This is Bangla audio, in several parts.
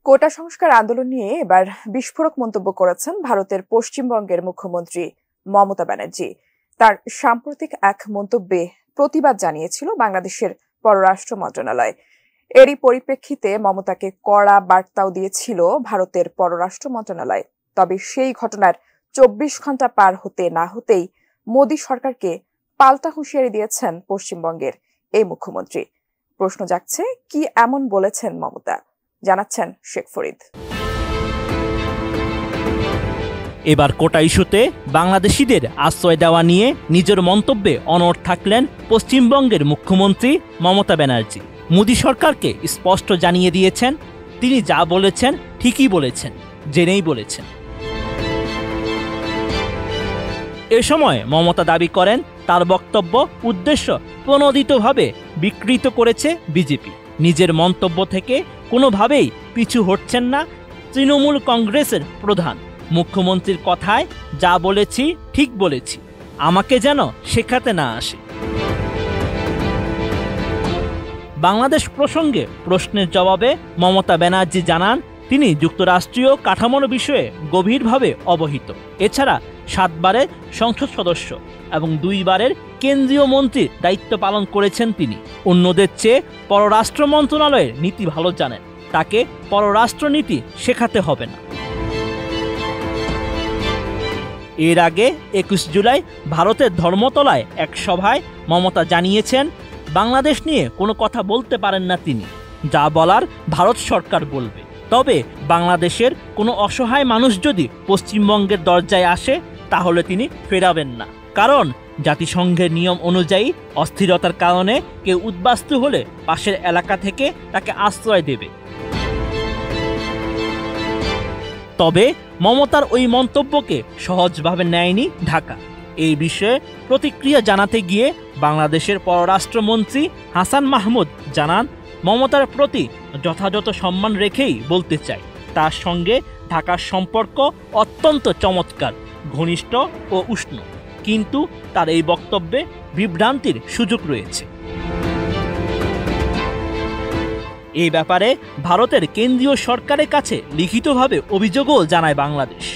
কোটা সংস্কার আন্দোলন নিয়ে এবার বিস্ফোরক মন্তব্য করেছেন ভারতের পশ্চিমবঙ্গের মুখ্যমন্ত্রী মমতা ব্যানার্জি। তার সাম্প্রতিক এক মন্তব্যে প্রতিবাদ জানিয়েছিল বাংলাদেশের পররাষ্ট্র মন্ত্রণালয়। এরই পরিপ্রেক্ষিতে মমতাকে কড়া বার্তাও দিয়েছিল ভারতের পররাষ্ট্র মন্ত্রণালয়। তবে সেই ঘটনার 24 ঘন্টা পার হতে না হতেই মোদী সরকারকে পাল্টা হুঁশিয়ারি দিয়েছেন পশ্চিমবঙ্গের এই মুখ্যমন্ত্রী। প্রশ্ন জাগছে, কি এমন বলেছেন মমতা? জানাচ্ছেন শেখ ফরিদ। এবার কোটা ইস্যুতে বাংলাদেশিদের আশ্রয় দেওয়া নিয়ে নিজের মন্তব্যে অনড় থাকলেন পশ্চিমবঙ্গের মুখ্যমন্ত্রী মমতা ব্যানার্জি। মোদী সরকারকে স্পষ্ট জানিয়ে দিয়েছেন, তিনি যা বলেছেন ঠিকই বলেছেন, জেনেই বলেছেন। এ সময় মমতা দাবি করেন, তার বক্তব্য উদ্দেশ্য প্রণোদিতভাবে বিকৃত করেছে বিজেপি। নিজের মন্তব্য থেকে কোনোভাবেই পিছু হটছেন না তৃণমূল কংগ্রেসের প্রধান। মুখ্যমন্ত্রীর কথায় যা বলেছি ঠিক বলেছি, আমাকে যেন শেখাতে না আসে। বাংলাদেশ প্রসঙ্গে প্রশ্নের জবাবে মমতা ব্যানার্জি জানান, তিনি যুক্তরাষ্ট্রীয় কাঠামোর বিষয়ে গভীরভাবে অবহিত। এছাড়া 7 বারের সংসদ সদস্য এবং 2 বারের কেন্দ্রীয় মন্ত্রীর দায়িত্ব পালন করেছেন তিনি। অন্যদের চেয়ে পররাষ্ট্র মন্ত্রণালয়ের নীতি ভালো জানেন, তাকে পররাষ্ট্রনীতি শেখাতে হবে না। এর আগে 21 জুলাই ভারতের ধর্মতলায় এক সভায় মমতা জানিয়েছেন, বাংলাদেশ নিয়ে কোনো কথা বলতে পারেন না তিনি, যা বলার ভারত সরকার বলবে। তবে বাংলাদেশের কোনো অসহায় মানুষ যদি পশ্চিমবঙ্গের দরজায় আসে তাহলে তিনি ফেরাবেন না, কারণ জাতিসংঘের নিয়ম অনুযায়ী অস্থিরতার কারণে কেউ উদ্বাস্তু হলে পাশের এলাকা থেকে তাকে আশ্রয় দেবে। তবে মমতার ওই মন্তব্যকে সহজভাবে নেয়নি ঢাকা। এই বিষয়ে প্রতিক্রিয়া জানাতে গিয়ে বাংলাদেশের পররাষ্ট্রমন্ত্রী হাসান মাহমুদ জানান, মমতার প্রতি যথাযথ সম্মান রেখেই বলতে চাই, তার সঙ্গে ঢাকার সম্পর্ক অত্যন্ত চমৎকার, ঘনিষ্ঠ ও উষ্ণ, কিন্তু তার এই বক্তব্যে বিভ্রান্তির সুযোগ রয়েছে। এই ব্যাপারে ভারতের কেন্দ্রীয় সরকারের কাছে লিখিতভাবে অভিযোগও জানায় বাংলাদেশ।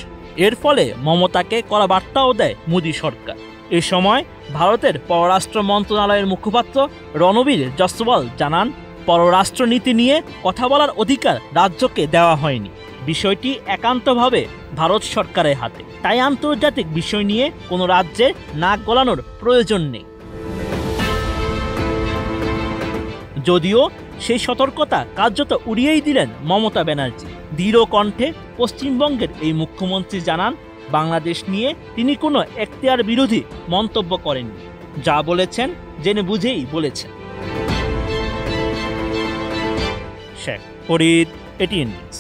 এর ফলে মমতাকে কড়া বার্তাও দেয় মোদী সরকার। এ সময় ভারতের পররাষ্ট্র মন্ত্রণালয়ের মুখপাত্র রণবীর জসওয়াল জানান, পররাষ্ট্রনীতি নিয়ে কথা বলার অধিকার রাজ্যকে দেওয়া হয়নি। বিষয়টি একান্তভাবে ভারত সরকারের হাতে, তাই আন্তর্জাতিক বিষয় নিয়ে কোনো রাজ্যের নাক গলানোর প্রয়োজন নেই। যদিও সেই সতর্কতা কার্যত উড়িয়েই দিলেন মমতা ব্যানার্জি। দৃঢ় কণ্ঠে পশ্চিমবঙ্গের এই মুখ্যমন্ত্রী জানান, বাংলাদেশ নিয়ে তিনি কোনো এখতিয়ার বিরোধী মন্তব্য করেননি, যা বলেছেন জেনে বুঝেই বলেছেন। Sheikh Farid, ATN news.